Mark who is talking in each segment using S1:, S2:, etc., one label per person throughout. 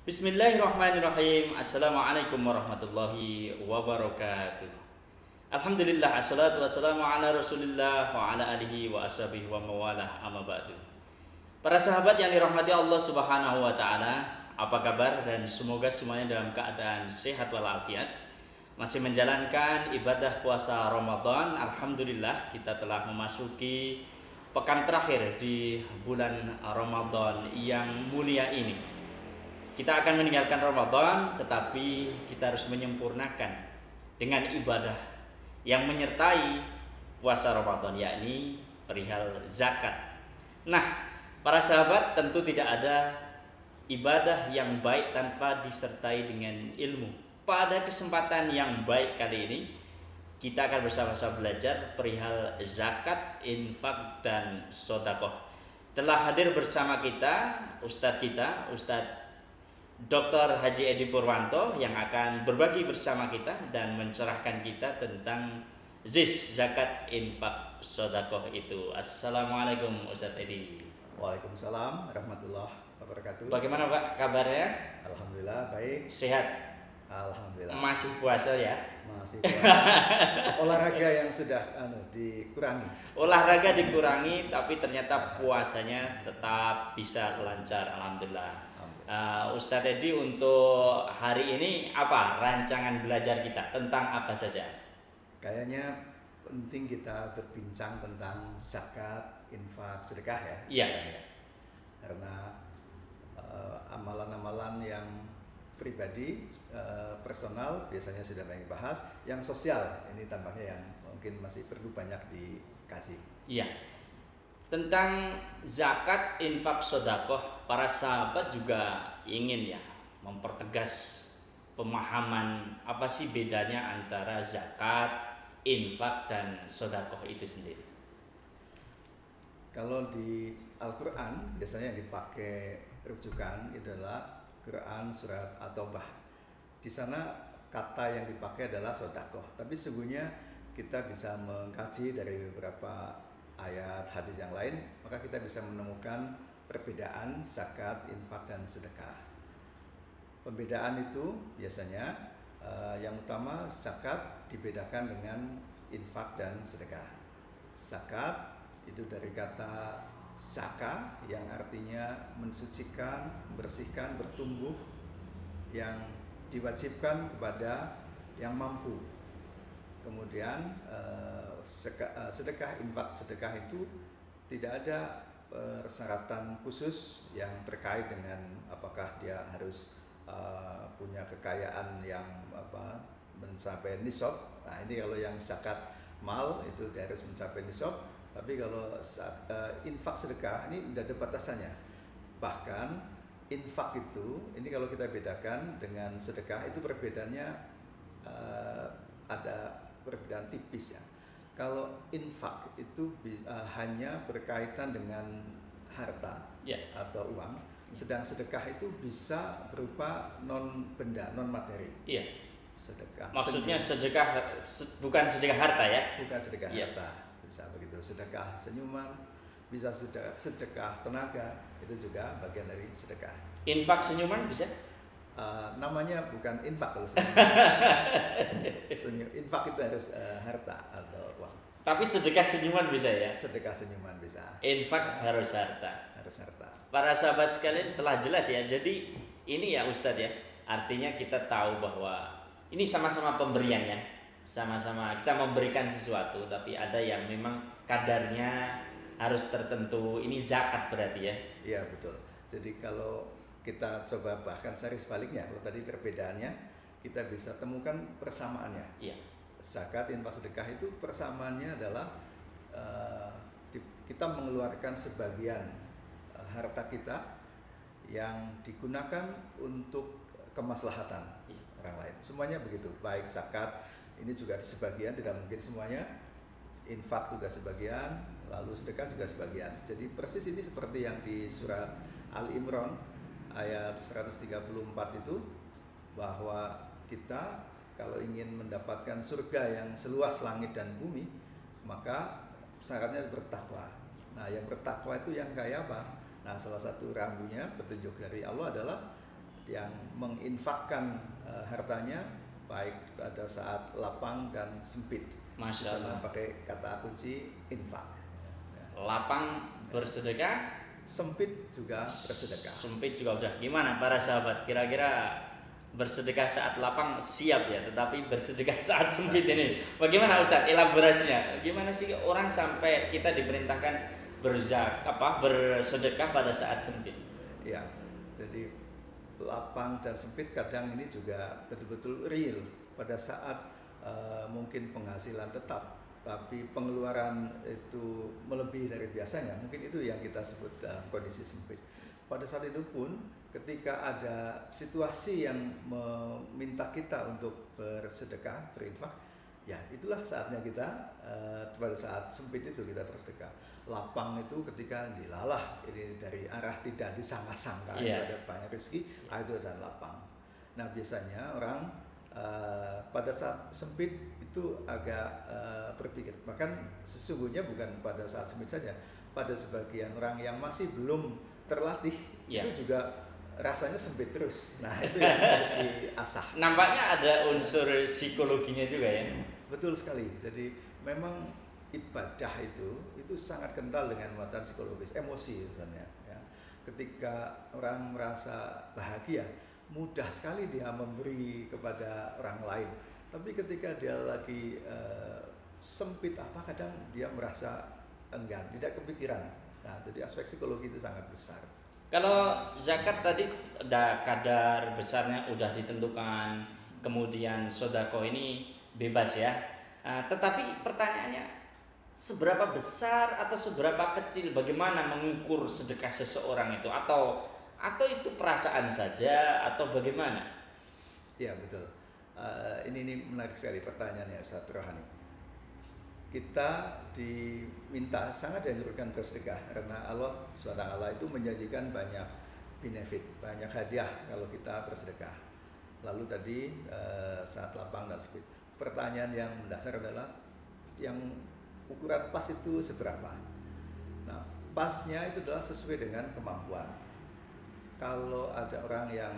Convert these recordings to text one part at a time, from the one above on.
S1: Bismillahirrahmanirrahim. Assalamualaikum warahmatullahi wabarakatuh. Alhamdulillah, assalatu wassalamu ala rasulillah wa ala alihi wa ashabihi wa mawalah, amma ba'du. Para sahabat yang dirahmati Allah subhanahu wa ta'ala, apa kabar? Dan semoga semuanya dalam keadaan sehat walafiat, masih menjalankan ibadah puasa Ramadan. Alhamdulillah, kita telah memasuki pekan terakhir di bulan Ramadan yang mulia ini. Kita akan meninggalkan Ramadan, tetapi kita harus menyempurnakan dengan ibadah yang menyertai puasa Ramadan, yakni perihal zakat. Nah, para sahabat, tentu tidak ada ibadah yang baik tanpa disertai dengan ilmu. Pada kesempatan yang baik kali ini, kita akan bersama-sama belajar perihal zakat, infak, dan sodakoh. Telah hadir bersama kita Ustadz Dr. Haji Edi Purwanto yang akan berbagi bersama kita dan mencerahkan kita tentang zakat, infak, sodakoh itu. Assalamualaikum Ustadz Edi.
S2: Waalaikumsalam warahmatullahi wabarakatuh.
S1: Bagaimana Pak kabarnya?
S2: Alhamdulillah baik.
S1: Sehat?
S2: Alhamdulillah.
S1: Masih puasa ya?
S2: Masih puasa. Olahraga yang sudah dikurangi.
S1: Olahraga dikurangi, tapi ternyata puasanya tetap bisa lancar. Alhamdulillah. Ustadz Edi, untuk hari ini apa rancangan belajar kita, tentang apa saja?
S2: Kayaknya penting kita berbincang tentang zakat, infak, sedekah ya.
S1: Iya.
S2: Karena amalan-amalan yang pribadi, personal biasanya sudah banyak dibahas. Yang sosial ini tampaknya yang mungkin masih perlu banyak dikaji.
S1: Iya. Tentang zakat, infak, sodakoh, para sahabat juga ingin ya mempertegas pemahaman apa sih bedanya antara zakat, infak, dan sodakoh itu sendiri.
S2: Kalau di Al-Quran biasanya yang dipakai rujukan adalah Quran surat At-Taubah. Di sana kata yang dipakai adalah sodakoh. Tapi sesungguhnya kita bisa mengkaji dari beberapa ayat hadis yang lain, maka kita bisa menemukan perbedaan zakat, infak, dan sedekah. Pembedaan itu biasanya yang utama zakat dibedakan dengan infak dan sedekah. Zakat itu dari kata zaka yang artinya mensucikan, membersihkan, bertumbuh, yang diwajibkan kepada yang mampu. Kemudian sedekah, infak, sedekah itu tidak ada persyaratan khusus yang terkait dengan apakah dia harus punya kekayaan yang mencapai nisab. Nah, ini kalau yang zakat mal itu dia harus mencapai nisab. Tapi kalau infak, sedekah ini tidak ada batasannya. Bahkan infak itu, ini kalau kita bedakan dengan sedekah, itu perbedaannya ada perbedaan tipis ya. Kalau infak itu hanya berkaitan dengan harta atau uang, sedang sedekah itu bisa berupa non benda, non materi.
S1: Iya.
S2: Sedekah.
S1: Maksudnya sedekah bukan sedekah harta ya?
S2: Bukan sedekah harta, bisa begitu. Sedekah senyuman, bisa sedekah tenaga, itu juga bagian dari sedekah.
S1: Infak senyuman bisa?
S2: Namanya bukan infak kalau infak itu harus harta atau uang.
S1: Tapi sedekah senyuman bisa ya?
S2: Sedekah senyuman bisa.
S1: Infak harus harta.
S2: Harus harta.
S1: Para sahabat sekalian, telah jelas ya. Jadi ini ya Ustadz ya, artinya kita tahu bahwa ini sama-sama pemberian ya. Sama-sama kita memberikan sesuatu, tapi ada yang memang kadarnya harus tertentu. Ini zakat berarti ya?
S2: Iya betul. Jadi kalau kita coba bahkan cari sebaliknya, kalau tadi perbedaannya, kita bisa temukan persamaannya.
S1: Iya.
S2: Zakat, infak, sedekah itu persamaannya adalah kita mengeluarkan sebagian harta kita yang digunakan untuk kemaslahatan orang lain. Semuanya begitu. Baik zakat ini juga sebagian, tidak mungkin semuanya. Infak juga sebagian, lalu sedekah juga sebagian. Jadi persis ini seperti yang di surat Al-Imran ayat 134 itu, bahwa kita kalau ingin mendapatkan surga yang seluas langit dan bumi, maka syaratnya bertakwa. Nah, yang bertakwa itu yang kayak apa? Nah, salah satu rambunya petunjuk dari Allah adalah yang menginfakkan hartanya baik pada saat lapang dan sempit.
S1: Masya Allah.
S2: Pakai kata kunci infak.
S1: Lapang bersedekah,
S2: sempit juga bersedekah.
S1: Sempit juga udah. Gimana para sahabat? Kira-kira bersedekah saat lapang siap ya, tetapi bersedekah saat sempit ini bagaimana Ustadz? Elaborasinya. Gimana sih orang sampai kita diperintahkan bersedekah pada saat sempit?
S2: Ya, jadi lapang dan sempit kadang ini juga betul-betul real pada saat mungkin penghasilan tetap tapi pengeluaran itu melebihi dari biasanya, mungkin itu yang kita sebut kondisi sempit. Pada saat itu pun ketika ada situasi yang meminta kita untuk bersedekah, berinfak, ya itulah saatnya kita pada saat sempit itu kita bersedekah. Lapang itu ketika dilalah, ini dari arah tidak disangka-sangka, ada banyak rezeki, itu adalah lapang. Nah biasanya orang pada saat sempit itu agak berpikir, bahkan sesungguhnya bukan pada saat sempit saja, pada sebagian orang yang masih belum terlatih itu juga rasanya sempit terus. Nah itu yang harus diasah.
S1: Nampaknya ada unsur psikologinya juga ya.
S2: Betul sekali. Jadi memang ibadah itu sangat kental dengan muatan psikologis, emosi misalnya. Ya. Ketika orang merasa bahagia, mudah sekali dia memberi kepada orang lain. Tapi ketika dia lagi sempit kadang dia merasa enggan, tidak kepikiran. Nah, jadi aspek psikologi itu sangat besar.
S1: Kalau zakat tadi ada kadar besarnya udah ditentukan, kemudian sodako ini bebas ya. Tetapi pertanyaannya, seberapa besar atau seberapa kecil, bagaimana mengukur sedekah seseorang itu, atau itu perasaan saja atau bagaimana?
S2: Ya betul. Ini menarik sekali pertanyaannya Ustaz Rohani. Kita diminta, sangat dianjurkan bersedekah karena Allah SWT itu menjanjikan banyak benefit, banyak hadiah kalau kita bersedekah. Lalu tadi saat lapang dan sempit, pertanyaan yang mendasar adalah yang ukuran pas itu seberapa. Nah, pasnya itu adalah sesuai dengan kemampuan. Kalau ada orang yang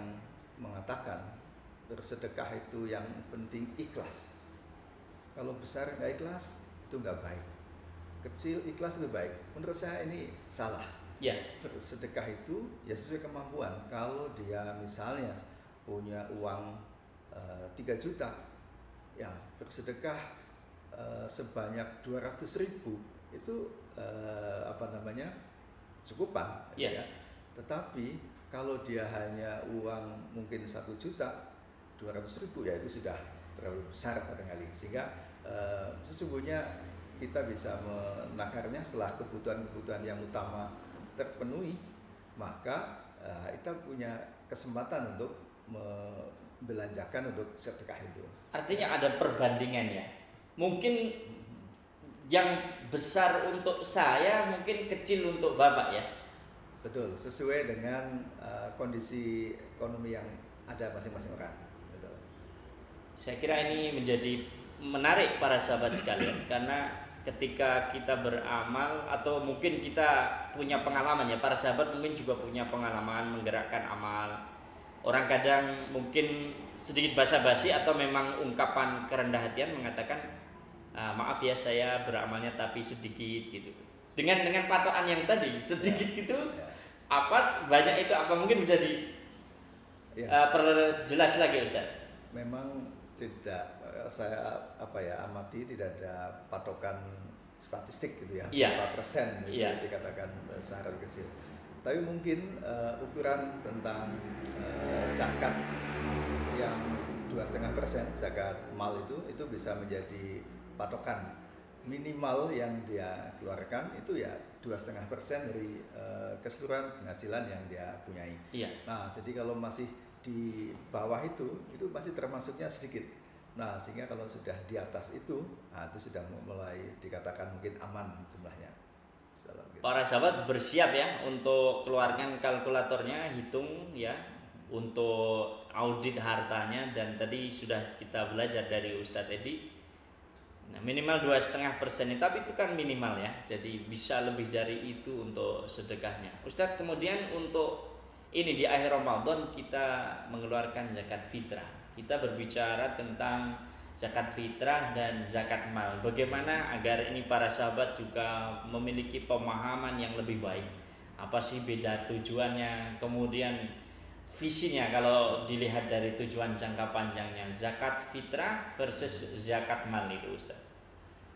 S2: mengatakan bersedekah itu yang penting ikhlas, kalau besar nggak ikhlas itu nggak baik, kecil ikhlas itu baik. Menurut saya ini salah.
S1: Ya.
S2: Bersedekah itu ya sesuai kemampuan. Kalau dia misalnya punya uang 3 juta, ya bersedekah sebanyak 200.000 itu cukupan.
S1: Ya.
S2: Ya. Tetapi kalau dia hanya uang mungkin 1 juta, 200.000 ya itu sudah terlalu besar barangkali, sehingga sesungguhnya kita bisa menakarnya setelah kebutuhan-kebutuhan yang utama terpenuhi, maka kita punya kesempatan untuk membelanjakan untuk sedekah itu.
S1: Artinya ada perbandingan ya, mungkin yang besar untuk saya mungkin kecil untuk Bapak ya.
S2: Betul, sesuai dengan kondisi ekonomi yang ada masing-masing orang. Betul.
S1: Saya kira ini menjadi menarik para sahabat sekalian, karena ketika kita beramal atau mungkin kita punya pengalaman ya, para sahabat mungkin juga punya pengalaman menggerakkan amal. Orang kadang mungkin sedikit basa-basi atau memang ungkapan kerendah hatian mengatakan maaf ya saya beramalnya tapi sedikit gitu. Dengan patokan yang tadi sedikit itu apa banyak itu apa mungkin bisa perjelas lagi Ustaz?
S2: Memang tidak, saya amati tidak ada patokan statistik gitu ya, berapa persen gitu dikatakan besar atau kecil. Tapi mungkin ukuran tentang zakat yang 2,5% zakat mal itu bisa menjadi patokan minimal yang dia keluarkan itu ya 2,5% dari keseluruhan penghasilan yang dia punyai.
S1: Iya.
S2: Nah, jadi kalau masih di bawah itu masih termasuknya sedikit. Nah, sehingga kalau sudah di atas itu sudah mulai dikatakan mungkin aman jumlahnya.
S1: Para sahabat bersiap ya untuk keluarkan kalkulatornya, hitung ya untuk audit hartanya, dan tadi sudah kita belajar dari Ustadz Edi. Nah, minimal 2,5%, tapi itu kan minimal ya. Jadi bisa lebih dari itu untuk sedekahnya. Ustadz, kemudian untuk ini di akhir Ramadan kita mengeluarkan zakat fitrah. Kita berbicara tentang zakat fitrah dan zakat mal. Bagaimana agar ini para sahabat juga memiliki pemahaman yang lebih baik. Apa sih beda tujuannya, kemudian visinya kalau dilihat dari tujuan jangka panjangnya, zakat fitrah versus zakat mal itu Ustaz.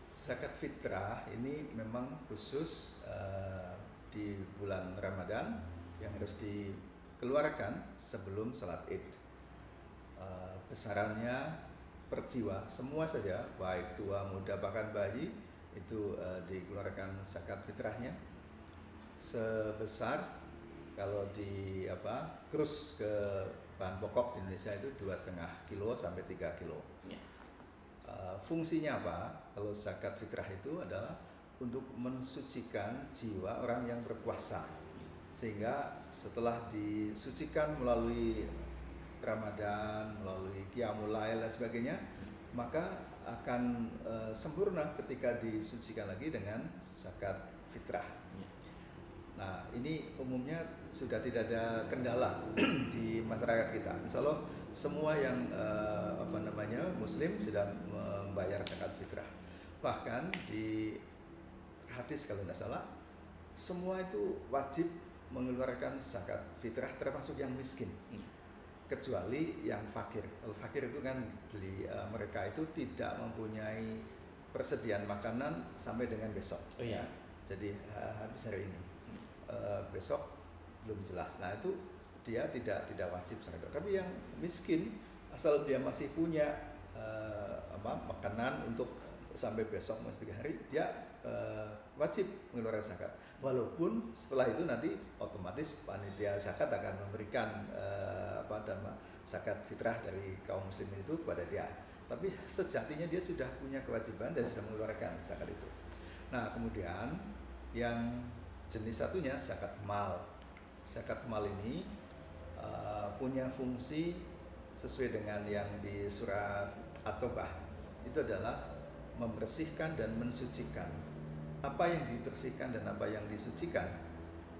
S2: Zakat fitrah ini memang khusus di bulan Ramadan yang harus dikeluarkan sebelum salat Id. Besarannya per jiwa semua saja, baik tua muda bahkan bayi, itu dikeluarkan zakat fitrahnya sebesar, kalau di krus ke bahan pokok di Indonesia itu 2,5 kilo sampai 3 kilo.
S1: Ya.
S2: Fungsinya apa? Kalau zakat fitrah itu adalah untuk mensucikan jiwa orang yang berpuasa, sehingga setelah disucikan melalui Ramadan, melalui Qiyamul Lail dan sebagainya, maka akan sempurna ketika disucikan lagi dengan zakat fitrah. Nah, ini umumnya sudah tidak ada kendala di masyarakat kita. Insya Allah semua yang Muslim sudah membayar zakat fitrah. Bahkan di hadis kalau tidak salah, semua itu wajib mengeluarkan zakat fitrah, termasuk yang miskin, kecuali yang fakir. Kalau fakir itu kan mereka itu tidak mempunyai persediaan makanan sampai dengan besok.
S1: Oh iya.
S2: Jadi habis hari ini. Besok belum jelas. Nah itu dia tidak wajib zakat. Tapi yang miskin, asal dia masih punya makanan untuk sampai besok mesti hari, dia wajib mengeluarkan zakat. Walaupun setelah itu nanti otomatis panitia zakat akan memberikan zakat fitrah dari kaum muslimin itu kepada dia. Tapi sejatinya dia sudah punya kewajiban dan sudah mengeluarkan zakat itu. Nah kemudian yang jenis satunya zakat mal. Zakat mal ini punya fungsi sesuai dengan yang di surat At-Taubah. Itu adalah membersihkan dan mensucikan. Apa yang dibersihkan dan apa yang disucikan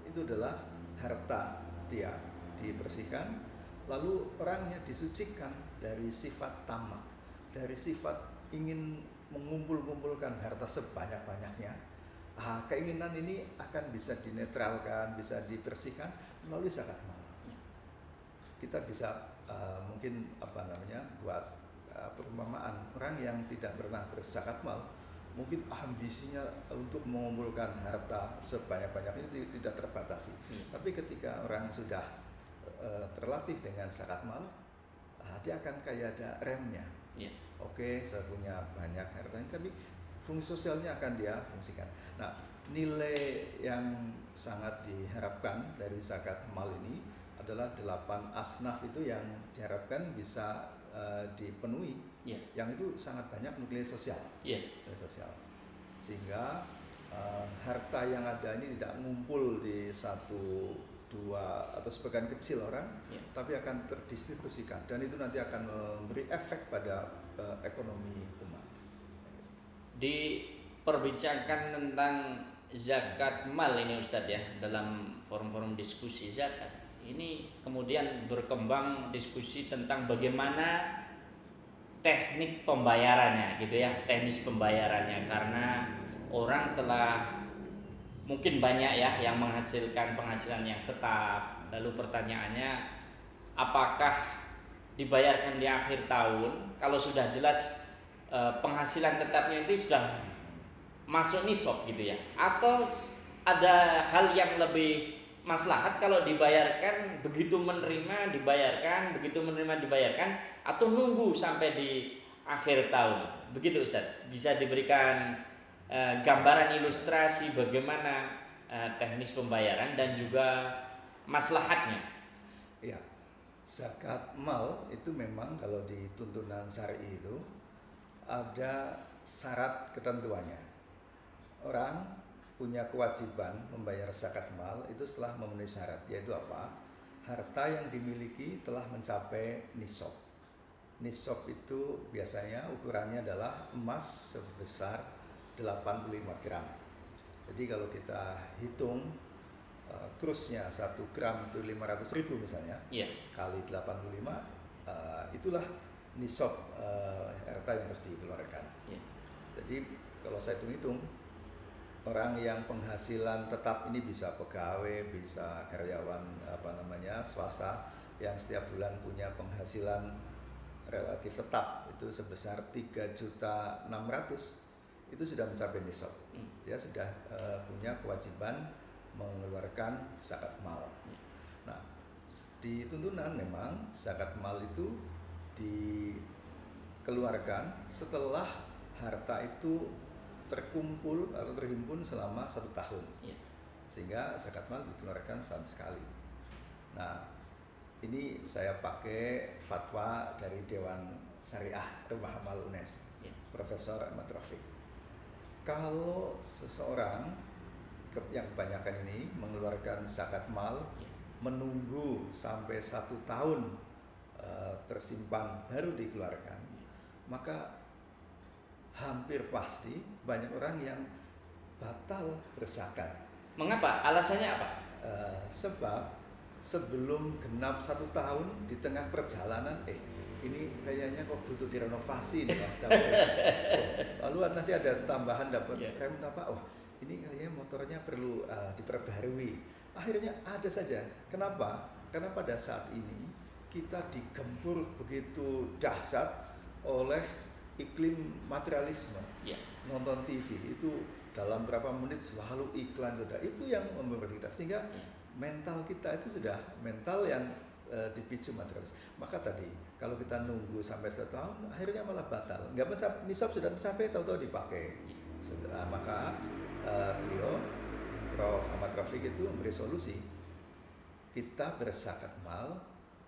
S2: itu adalah harta dia dibersihkan, lalu orangnya disucikan dari sifat tamak, dari sifat ingin mengumpul-kumpulkan harta sebanyak-banyaknya. Keinginan ini akan bisa dinetralkan, bisa dibersihkan melalui zakat mal. Kita bisa mungkin buat perumpamaan, orang yang tidak pernah berzakat mal, mungkin ambisinya untuk mengumpulkan harta sebanyak-banyaknya tidak terbatasi. Tapi ketika orang sudah terlatih dengan zakat mal, dia akan kayak ada remnya. Oke, saya punya banyak harta, tapi fungsi sosialnya akan dia fungsikan. Nah, nilai yang sangat diharapkan dari zakat mal ini adalah 8 asnaf itu yang diharapkan bisa dipenuhi. Yang itu sangat banyak nilai sosial. Nilai sosial. Sehingga harta yang ada ini tidak ngumpul di 1, 2 atau sebagian kecil orang, tapi akan terdistribusikan dan itu nanti akan memberi efek pada ekonomi umat.
S1: Diperbincangkan tentang zakat mal ini Ustadz ya, dalam forum-forum diskusi zakat ini kemudian berkembang diskusi tentang bagaimana teknik pembayarannya gitu ya, teknis pembayarannya, karena orang telah mungkin banyak ya yang menghasilkan penghasilan yang tetap, lalu pertanyaannya apakah dibayarkan di akhir tahun kalau sudah jelas penghasilan tetapnya itu sudah masuk nisab gitu ya, atau ada hal yang lebih maslahat kalau dibayarkan begitu menerima dibayarkan, begitu menerima dibayarkan, atau nunggu sampai di akhir tahun begitu Ustadz? Bisa diberikan gambaran ilustrasi bagaimana teknis pembayaran dan juga maslahatnya?
S2: Ya, zakat mal itu memang kalau di tuntunan syar'i itu ada syarat ketentuannya. Orang punya kewajiban membayar zakat mal itu setelah memenuhi syarat, yaitu apa? Harta yang dimiliki telah mencapai nisab. Nisab itu biasanya ukurannya adalah emas sebesar 85 gram. Jadi kalau kita hitung kursnya 1 gram itu 500.000 misalnya,
S1: Iya.
S2: kali 85, itulah nisab harta yang harus dikeluarkan.
S1: Iya.
S2: Jadi kalau saya hitung-hitung, orang yang penghasilan tetap ini bisa pegawai, bisa karyawan swasta yang setiap bulan punya penghasilan relatif tetap itu sebesar 3.600.000, itu sudah mencapai nisab. Dia sudah punya kewajiban mengeluarkan zakat mal. Nah, di tuntunan memang zakat mal itu dikeluarkan setelah harta itu terkumpul atau terhimpun selama 1 tahun. Sehingga zakat mal dikeluarkan setahun sekali. Nah, ini saya pakai fatwa dari Dewan Syariah Rumah Amal UNES, Profesor Ahmad Rafiq. Kalau seseorang yang kebanyakan ini mengeluarkan zakat mal, menunggu sampai 1 tahun tersimpan baru dikeluarkan, maka hampir pasti banyak orang yang batal berzakat.
S1: Mengapa? Alasannya apa?
S2: Sebab sebelum genap 1 tahun di tengah perjalanan, ini kayaknya kok butuh direnovasi nih, lalu nanti ada tambahan dapat rem apa? Oh, ini kayaknya motornya perlu diperbarui. Akhirnya ada saja. Kenapa? Karena pada saat ini kita digempur begitu dahsyat oleh iklim materialisme. Nonton TV itu dalam berapa menit selalu iklan, itu yang membuat kita, sehingga mental kita itu sudah mental yang dipicu materialis. Maka tadi kalau kita nunggu sampai 1 tahun, akhirnya malah batal, nggak mencapai nisab, sudah sampai tahu-tahu dipakai. Maka beliau Prof. Ahmad Rafiq itu memberi solusi, kita berzakat mal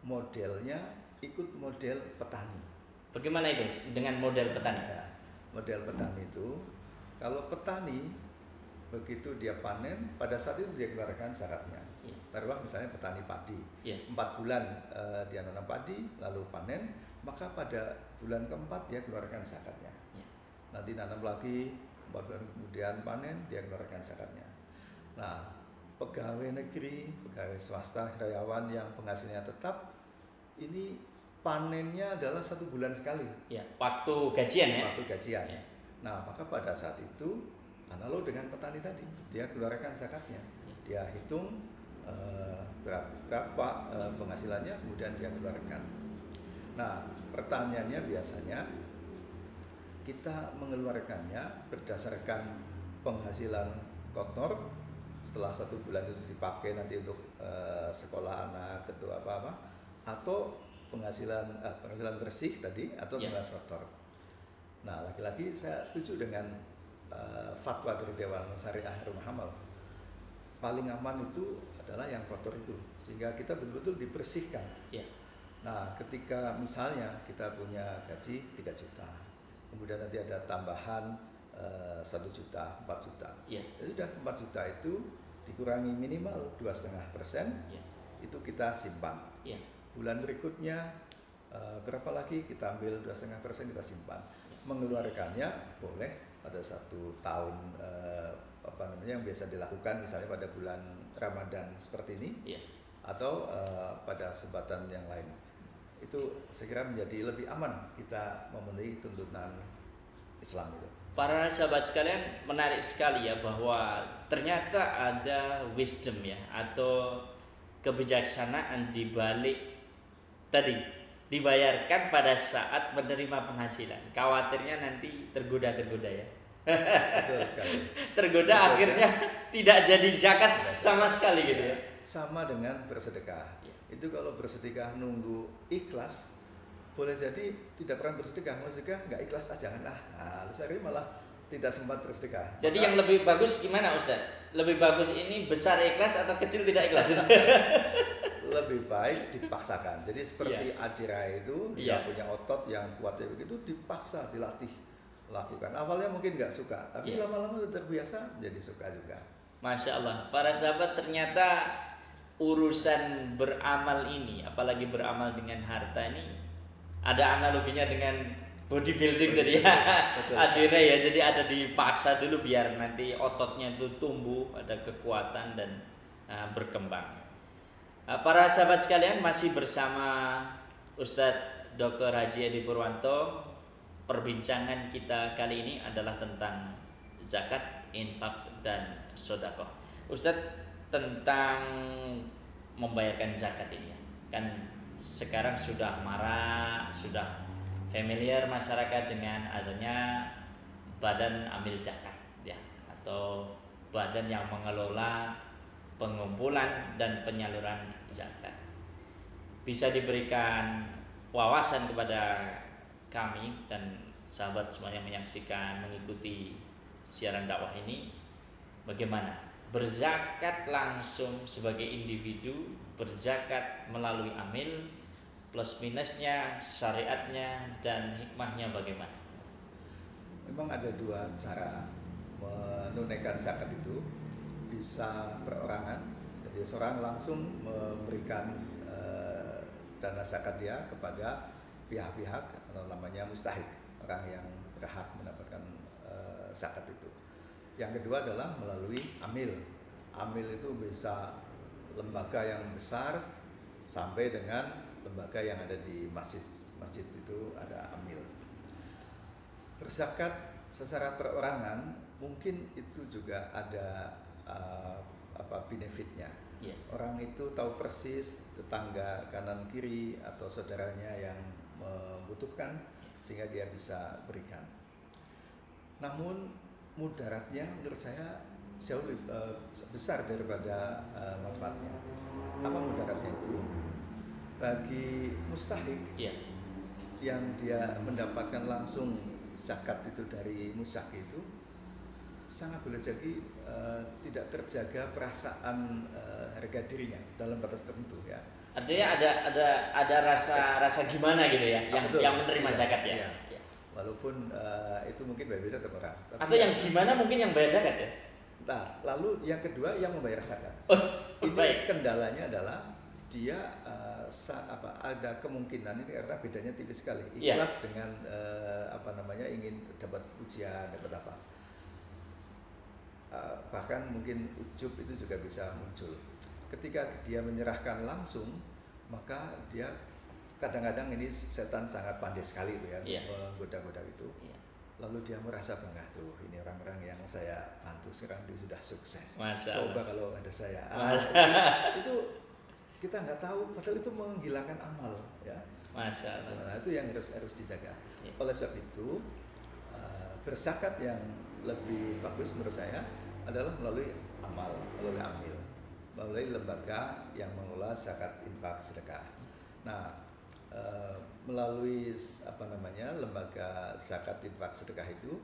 S2: modelnya ikut model petani.
S1: Bagaimana itu dengan model petani?
S2: Ya, model petani itu, kalau petani begitu dia panen, pada saat itu dia keluarkan zakatnya. Taruhlah misalnya petani padi, 4 bulan dia nanam padi, lalu panen, maka pada bulan keempat dia keluarkan zakatnya. Nanti nanam lagi, 4 bulan kemudian panen, dia keluarkan zakatnya. Nah, pegawai negeri, pegawai swasta, karyawan yang penghasilannya tetap, ini panennya adalah 1 bulan sekali.
S1: Waktu gajian ya.
S2: Waktu gajian. Nah, maka pada saat itu analog dengan petani tadi, dia keluarkan zakatnya. Dia hitung berapa penghasilannya, kemudian dia keluarkan. Nah, pertanyaannya biasanya kita mengeluarkannya berdasarkan penghasilan kotor. Setelah 1 bulan itu dipakai nanti untuk sekolah anak atau apa-apa, atau penghasilan bersih tadi, atau penghasilan kotor. Nah, lagi-lagi saya setuju dengan fatwa dari Dewan Syariah Rumah Amal. Paling aman itu adalah yang kotor itu, sehingga kita betul-betul dibersihkan. Nah, ketika misalnya kita punya gaji 3 juta, kemudian nanti ada tambahan 1 juta, 4 juta. Ya sudah, 4 juta itu dikurangi minimal 2,5%, itu kita simpan. Bulan berikutnya berapa lagi, kita ambil 2,5%, kita simpan. Mengeluarkannya boleh pada 1 tahun yang biasa dilakukan, misalnya pada bulan Ramadan seperti ini, atau pada kesempatan yang lain. Itu saya kira menjadi lebih aman kita memenuhi tuntunan Islam itu.
S1: Para sahabat sekalian, menarik sekali ya bahwa ternyata ada wisdom ya, atau kebijaksanaan di balik tadi dibayarkan pada saat menerima penghasilan. Khawatirnya nanti tergoda ya.
S2: Betul sekali.
S1: Tergoda betul, akhirnya tidak jadi zakat sama sekali gitu ya.
S2: Sama dengan bersedekah. Itu kalau bersedekah nunggu ikhlas, boleh jadi tidak pernah bersedekah, mau sedekah nggak ikhlas jangan lalu saya malah tidak sempat bersedekah.
S1: Jadi yang lebih bagus gimana Ustaz? Lebih bagus ini besar ikhlas atau kecil tidak ikhlas?
S2: Lebih baik dipaksakan. Jadi seperti Adira itu, dia punya otot yang kuat begitu, dipaksa, dilatih, lakukan. Awalnya mungkin nggak suka, tapi lama-lama sudah terbiasa, jadi suka juga.
S1: Masya Allah, para sahabat, ternyata urusan beramal ini, apalagi beramal dengan harta ini, ada analoginya dengan bodybuilding tadi ya, Adira ya. Jadi ada dipaksa dulu biar nanti ototnya itu tumbuh, ada kekuatan dan berkembang. Para sahabat sekalian, masih bersama Ustadz Dr. Haji Edi Purwanto. Perbincangan kita kali ini adalah tentang zakat, infak, dan sedekah. Ustadz, tentang membayarkan zakat ini ya, kan sekarang sudah marak, sudah familiar masyarakat dengan adanya badan amil zakat ya, atau badan yang mengelola pengumpulan dan penyaluran zakat. Bisa diberikan wawasan kepada kami dan sahabat semuanya menyaksikan, mengikuti siaran dakwah ini, bagaimana berzakat langsung sebagai individu, berzakat melalui amil, plus minusnya, syariatnya, dan hikmahnya bagaimana?
S2: Memang ada dua cara menunaikan zakat itu, bisa perorangan, jadi seorang langsung memberikan dana zakat dia kepada pihak-pihak atau namanya mustahik, orang yang berhak mendapatkan zakat itu. Yang kedua adalah melalui amil. Amil itu bisa lembaga yang besar sampai dengan lembaga yang ada di masjid. Masjid itu ada amil. Berzakat secara perorangan mungkin itu juga ada benefitnya.
S1: Yeah.
S2: Orang itu tahu persis tetangga kanan kiri atau saudaranya yang membutuhkan sehingga dia bisa berikan. Namun mudaratnya menurut saya jauh lebih besar daripada manfaatnya. Apa mudaratnya itu? Bagi mustahik yang dia mendapatkan langsung zakat itu dari musaki itu, sangat boleh jadi tidak terjaga perasaan harga dirinya dalam batas tertentu ya.
S1: Artinya ada rasa gimana gitu ya, yang menerima zakat ya.
S2: Iya. Walaupun itu mungkin berbeda tiap orang.
S1: Atau yang gimana mungkin yang bayar zakat ya.
S2: Nah, lalu yang kedua yang membayar zakat. Ini
S1: baik.
S2: Kendalanya adalah dia ada kemungkinan ini karena bedanya tipis sekali. Ikhlas dengan ingin dapat pujian, dapat apa. Bahkan mungkin ujub itu juga bisa muncul. Ketika dia menyerahkan langsung, maka dia kadang-kadang ini setan sangat pandai sekali itu ya, menggoda-goda itu. Lalu dia merasa bangga tuh, ini orang-orang yang saya bantu sekarang dia sudah sukses. Coba kalau ada saya. Itu kita nggak tahu, padahal itu menghilangkan amal ya. Nah, itu yang harus dijaga. Oleh sebab itu berzakat yang lebih bagus menurut saya adalah melalui amal, melalui amil, melalui lembaga yang mengelola zakat, infak, sedekah. Nah, melalui lembaga zakat, infak, sedekah itu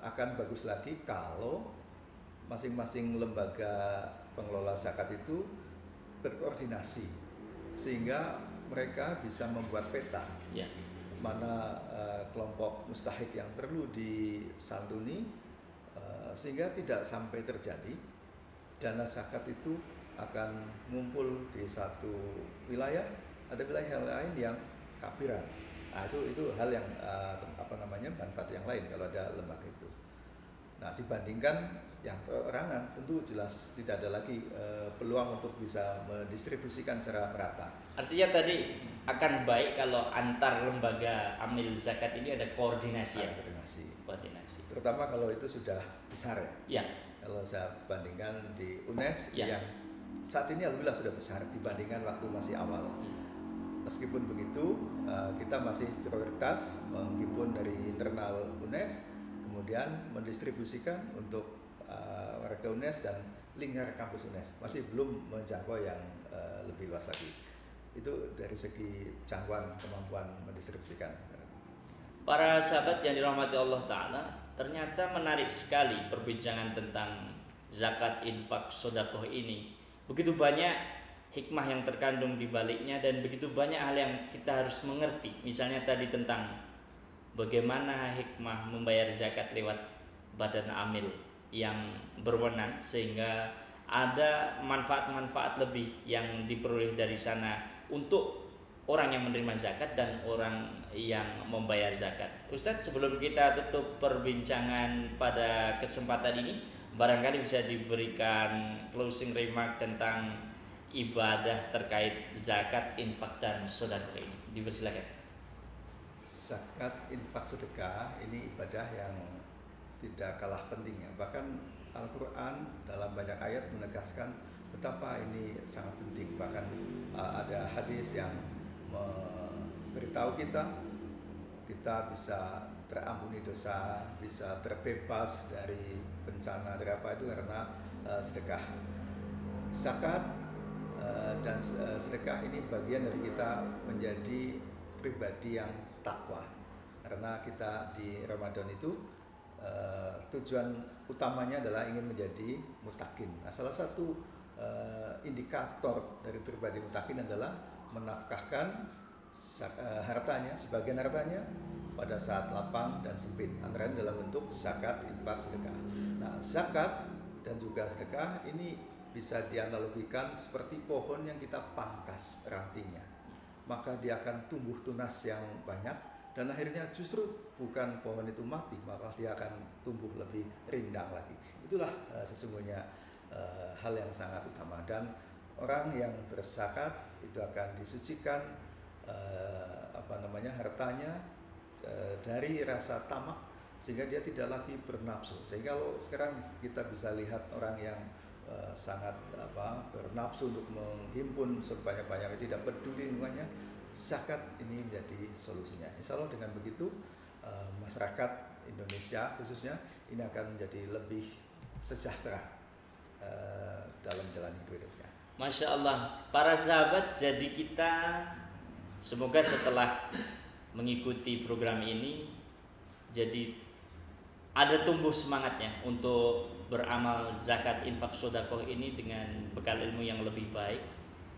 S2: akan bagus lagi kalau masing-masing lembaga pengelola zakat itu berkoordinasi sehingga mereka bisa membuat peta mana kelompok mustahik yang perlu disantuni, sehingga tidak sampai terjadi dana zakat itu akan ngumpul di satu wilayah, ada wilayah yang lain yang kafiran. Nah, itu hal yang manfaat yang lain kalau ada lembaga itu. Nah, dibandingkan yang perorangan tentu jelas tidak ada lagi peluang untuk bisa mendistribusikan secara merata.
S1: Artinya tadi akan baik kalau antar lembaga amil zakat ini ada koordinasi ya. Koordinasi.
S2: Terutama kalau itu sudah besar ya.
S1: Ya.
S2: Kalau saya bandingkan di UNES yang saat ini alhamdulillah sudah besar dibandingkan waktu masih awal. Meskipun begitu, kita masih prioritas menghimpun dari internal UNES, kemudian mendistribusikan untuk warga UNES dan lingkar kampus UNES. Masih belum menjangkau yang lebih luas lagi. Itu dari segi jangkauan kemampuan mendistribusikan.
S1: Para sahabat yang dirahmati Allah Ta'ala, ternyata menarik sekali perbincangan tentang zakat, infak, sedekah ini. Begitu banyak hikmah yang terkandung di baliknya dan begitu banyak hal yang kita harus mengerti. Misalnya tadi tentang bagaimana hikmah membayar zakat lewat badan amil yang berwenang sehingga ada manfaat-manfaat lebih yang diperoleh dari sana untuk orang yang menerima zakat dan orang yang membayar zakat. Ustadz, sebelum kita tutup perbincangan pada kesempatan ini, barangkali bisa diberikan closing remark tentang ibadah terkait zakat, infak dan sedekah ini. Dipersilakan.
S2: Zakat, infak, sedekah ini ibadah yang tidak kalah pentingnya. Bahkan Al-Quran dalam banyak ayat menegaskan betapa ini sangat penting. Bahkan ada hadis yang memberitahu kita bisa terampuni dosa, bisa terbebas dari bencana, dari apa itu karena sedekah. Zakat dan sedekah ini bagian dari kita menjadi pribadi yang takwa, karena kita di Ramadan itu tujuan utamanya adalah ingin menjadi mutakin. Nah, salah satu indikator dari pribadi mutakin adalah menafkahkan hartanya, sebagian hartanya pada saat lapang dan sempit, antara lain dalam bentuk zakat, infak, sedekah. Nah, zakat dan juga sedekah ini bisa dianalogikan seperti pohon yang kita pangkas rantingnya, maka dia akan tumbuh tunas yang banyak dan akhirnya justru bukan pohon itu mati, maka dia akan tumbuh lebih rindang lagi. Itulah sesungguhnya hal yang sangat utama, dan orang yang berzakat itu akan disucikan hartanya dari rasa tamak, sehingga dia tidak lagi bernafsu. Sehingga kalau sekarang kita bisa lihat orang yang sangat bernafsu untuk menghimpun sebanyak-banyaknya, tidak peduli lingkungannya, zakat ini menjadi solusinya. Insya Allah dengan begitu masyarakat Indonesia khususnya ini akan menjadi lebih sejahtera dalam jalan hidupnya.
S1: Masya Allah, para sahabat, jadi kita semoga setelah mengikuti program ini jadi ada tumbuh semangatnya untuk beramal zakat, infak, sedekah ini dengan bekal ilmu yang lebih baik.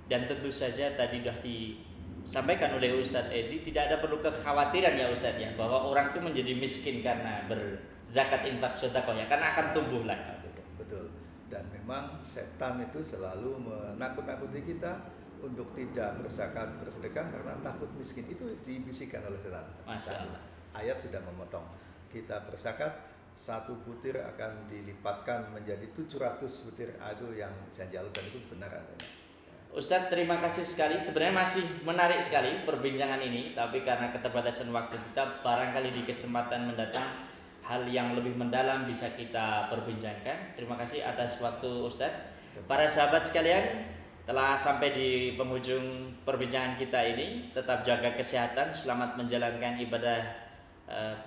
S1: Dan tentu saja tadi sudah disampaikan oleh Ustadz Edi, tidak ada perlu kekhawatiran ya Ustadz ya, bahwa orang itu menjadi miskin karena berzakat, infak, sedekah ya, karena akan tumbuh lagi.
S2: Betul. Dan memang setan itu selalu menakut-nakuti kita untuk tidak berzakat, bersedekah karena takut miskin. Itu dibisikkan oleh setan.
S1: Masya Allah.
S2: Ayat sudah memotong. Kita berzakat, 1 butir akan dilipatkan menjadi 700 butir. Itu yang janji Allah, dan itu benar adanya.
S1: Ustadz, terima kasih sekali. Sebenarnya masih menarik sekali perbincangan ini, tapi karena keterbatasan waktu kita, barangkali di kesempatan mendatang hal yang lebih mendalam bisa kita perbincangkan. Terima kasih atas waktu Ustadz. Para sahabat sekalian, telah sampai di penghujung perbincangan kita ini. Tetap jaga kesehatan, selamat menjalankan ibadah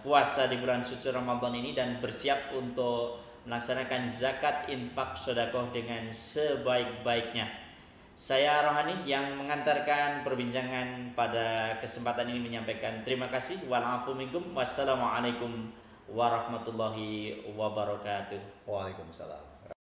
S1: puasa di bulan suci Ramadan ini, dan bersiap untuk melaksanakan zakat, infak, sedekah dengan sebaik-baiknya. Saya Rohani yang mengantarkan perbincangan pada kesempatan ini menyampaikan terima kasih. Wa'alaikum minkum. Wassalamualaikum warahmatullahi wabarakatuh.
S2: Waalaikumsalam.